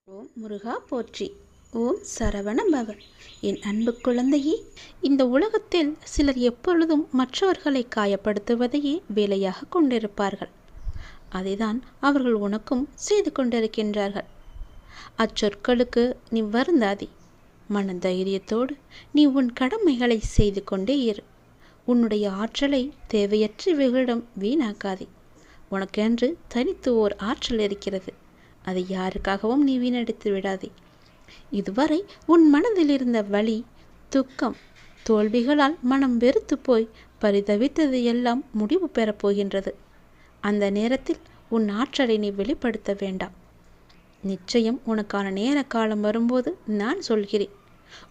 ஓம் முருகா போற்றி. ஓம் சரவண பவ. என் அன்பு குழந்தையே, இந்த உலகத்தில் சிலர் எப்பொழுதும் மற்றவர்களை காயப்படுத்துவதையே வேலையாக கொண்டிருப்பார்கள். அதைதான் அவர்கள் உனக்கும் செய்து கொண்டிருக்கின்றார்கள். அச்சொற்களுக்கு நீ வருந்தாதே. மன தைரியத்தோடு நீ உன் கடமைகளை செய்து கொண்டே இரு. உன்னுடைய ஆற்றலை தேவையற்றவர்களிடம் வீணாக்காதே. உனக்கென்று தனித்து ஓர் ஆற்றல் இருக்கிறது. அதை யாருக்காகவும் நீ வீணடித்து விடாதே. இதுவரை உன் மனதில் இருந்த வலி, துக்கம், தோல்விகளால் மனம் வெறுத்து போய் பரிதவித்தது எல்லாம் முடிவு பெறப் போகின்றது. அந்த நேரத்தில் உன் ஆற்றலை நீ வெளிப்படுத்த வேண்டாம். நிச்சயம் உனக்கான நேர காலம் வரும்போது நான் சொல்கிறேன்.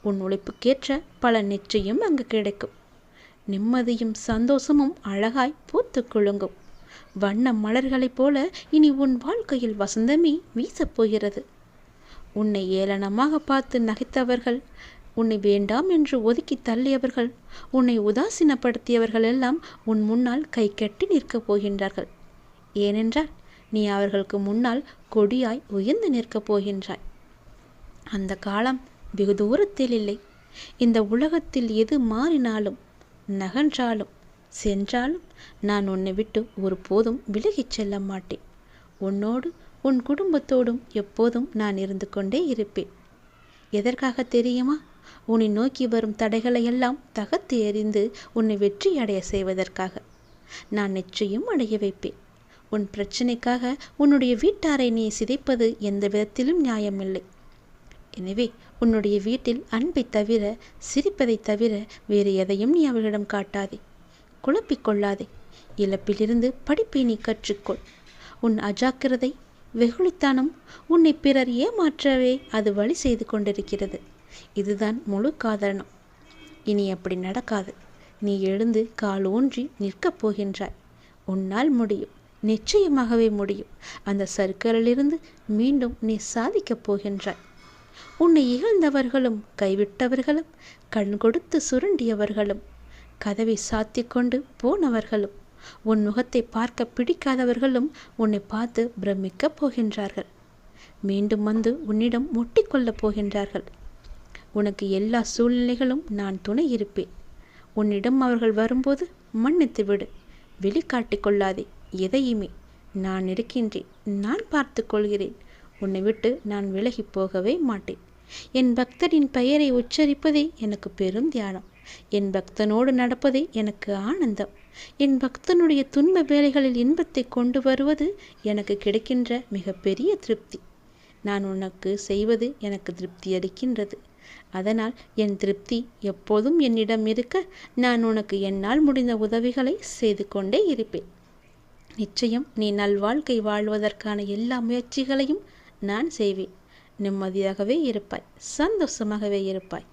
உன் உழைப்புக்கேற்ற பலன் நிச்சயம் அங்கு கிடைக்கும். நிம்மதியும் சந்தோஷமும் அழகாய் பூத்து குலுங்கும். வண்ண மலர்களைப் போல இனி உன் வாழ்க்கையில் வசந்தமே வீசப்போகிறது. உன்னை ஏளனமாக பார்த்து நகைத்தவர்கள், உன்னை வேண்டாம் என்று ஒதுக்கி தள்ளியவர்கள், உன்னை உதாசீனப்படுத்தியவர்கள் எல்லாம் உன் முன்னால் கை கட்டி நிற்கப் போகின்றார்கள். ஏனென்றால் நீ அவர்களுக்கு முன்னால் கொடியாய் உயர்ந்து நிற்கப் போகின்றாய். அந்த காலம் வெகு தூரத்தில் இல்லை. இந்த உலகத்தில் எது மாறினாலும், நகன்றாலும், சென்றாலும் நான் உன்னை விட்டு ஒருபோதும் விலகிச் செல்ல மாட்டேன். உன்னோடு உன் குடும்பத்தோடும் எப்போதும் நான் இருந்து கொண்டே இருப்பேன். எதற்காக தெரியுமா? உன்னை நோக்கி வரும் தடைகளை எல்லாம் தகர்த்து எறிந்து உன்னை வெற்றி அடைய செய்வதற்காக. நான் நிச்சயம் அடைய வைப்பேன். உன் பிரச்சனைக்காக உன்னுடைய வீட்டாரை நீ சிதைப்பது எந்த விதத்திலும் நியாயமில்லை. எனவே உன்னுடைய வீட்டில் அன்பை தவிர, சிரிப்பதை தவிர வேறு எதையும் நீ அவர்களிடம் காட்டாதே. குழப்பிக்கொள்ளாதே. இழப்பிலிருந்து படிப்பை நீ கற்றுக்கொள். உன் அஜாக்கிரதை, வெகுளித்தனம் உன்னை பிறர் ஏமாற்றவே அது வழி செய்து கொண்டிருக்கிறது. இதுதான் முழு காரணம். இனி அப்படி நடக்காது. நீ எழுந்து கால் ஊன்றி நிற்கப் போகின்றாய். உன்னால் முடியும். நிச்சயமாகவே முடியும். அந்த சர்க்கரிலிருந்து மீண்டும் நீ சாதிக்கப் போகின்றாய். உன்னை இகழ்ந்தவர்களும், கைவிட்டவர்களும், கண் கொடுத்து சுரண்டியவர்களும், கதவை சாத்தி கொண்டு போனவர்களும், உன் முகத்தை பார்க்க பிடிக்காதவர்களும் உன்னை பார்த்து பிரமிக்கப் போகின்றார்கள். மீண்டும் வந்து உன்னிடம் முட்டிக்கொள்ளப் போகின்றார்கள். உனக்கு எல்லா சூழ்நிலைகளும் நான் துணை இருப்பேன். உன்னிடம் அவர்கள் வரும்போது மன்னித்து விடு. வெளிக்காட்டிக் கொள்ளாதே எதையுமே. நான் இருக்கின்றேன். நான் பார்த்து கொள்கிறேன். உன்னை விட்டு நான் விலகி போகவே மாட்டேன். என் பக்தரின் பெயரை உச்சரிப்பதே எனக்கு பெரும் தியானம். என் பக்தனோடு நடப்பதே எனக்கு ஆனந்தம். என் பக்தனுடைய துன்ப வேலைகளில் இன்பத்தை கொண்டு வருவது எனக்கு கிடைக்கின்ற மிகப்பெரிய திருப்தி. நான் உனக்கு செய்வது எனக்கு திருப்தி அளிக்கின்றது. அதனால் என் திருப்தி எப்போதும் என்னிடம் இருக்க நான் உனக்கு என்னால் முடிந்த உதவிகளை செய்து கொண்டே இருப்பேன். நிச்சயம் நீ நல்வாழ்க்கை வாழ்வதற்கான எல்லா முயற்சிகளையும் நான் செய்வேன். நிம்மதியாகவே இருப்பாய். சந்தோஷமாகவே இருப்பாய்.